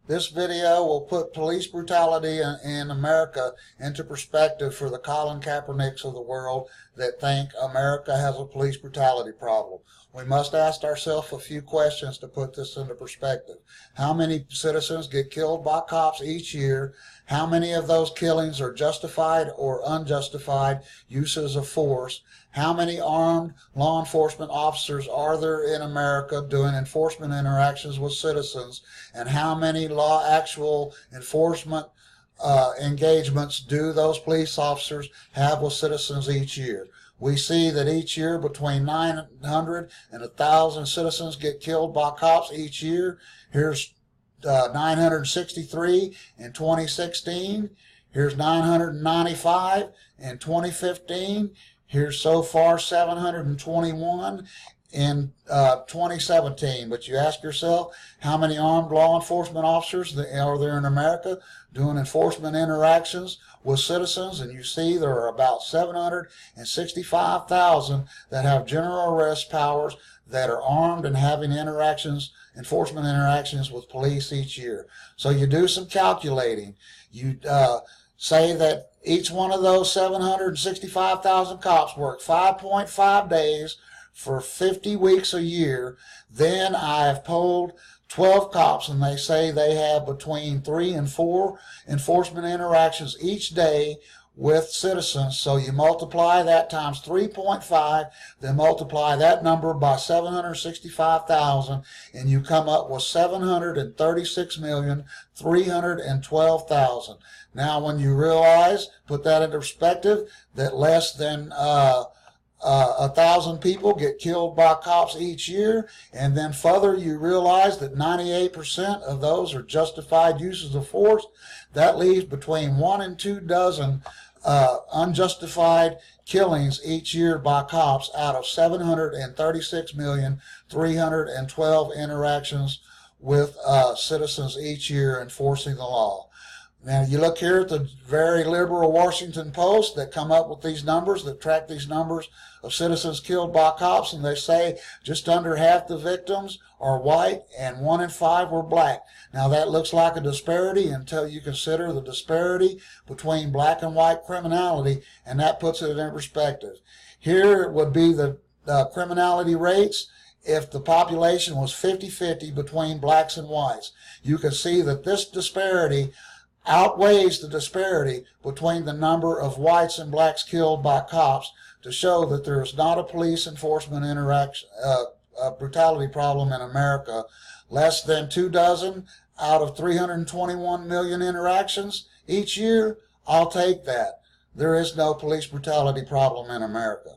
This video will put police brutality in America into perspective for the Colin Kaepernicks of the world that think America has a police brutality problem. We must ask ourselves a few questions to put this into perspective. How many citizens get killed by cops each year? How many of those killings are justified or unjustified uses of force? How many armed law enforcement officers are there in America doing enforcement interactions with citizens? And how many actual enforcement engagements do those police officers have with citizens each year? We see that each year between 900 and 1,000 citizens get killed by cops each year. Here's 963 in 2016. Here's 995 in 2015. Here's so far 721 in 2017. But you ask yourself, how many armed law enforcement officers are there in America doing enforcement interactions with citizens? And you see there are about 765,000 that have general arrest powers that are armed and having enforcement interactions with police each year. So you do some calculating. You say that each one of those 765,000 cops work 5.5 days for 50 weeks a year. Then I have polled 12 cops, and they say they have between 3 and 4 enforcement interactions each day with citizens. So you multiply that times 3.5, then multiply that number by 765,000, and you come up with 736,312,000. Now, when you realize, put that into perspective, that less than 1,000 people get killed by cops each year, and then further you realize that 98% of those are justified uses of force, that leaves between 1 and 2 dozen unjustified killings each year by cops out of 736,312 interactions with citizens each year enforcing the law. Now you look here at the very liberal Washington Post that come up with these numbers, that track these numbers of citizens killed by cops, and they say just under half the victims are white and 1 in 5 were black. Now that looks like a disparity until you consider the disparity between black and white criminality, and that puts it in perspective. Here would be the criminality rates if the population was 50-50 between blacks and whites. You can see that this disparity outweighs the disparity between the number of whites and blacks killed by cops to show that there is not a police enforcement brutality problem in America. Less than 2 dozen out of 321 million interactions each year, I'll take that. There is no police brutality problem in America.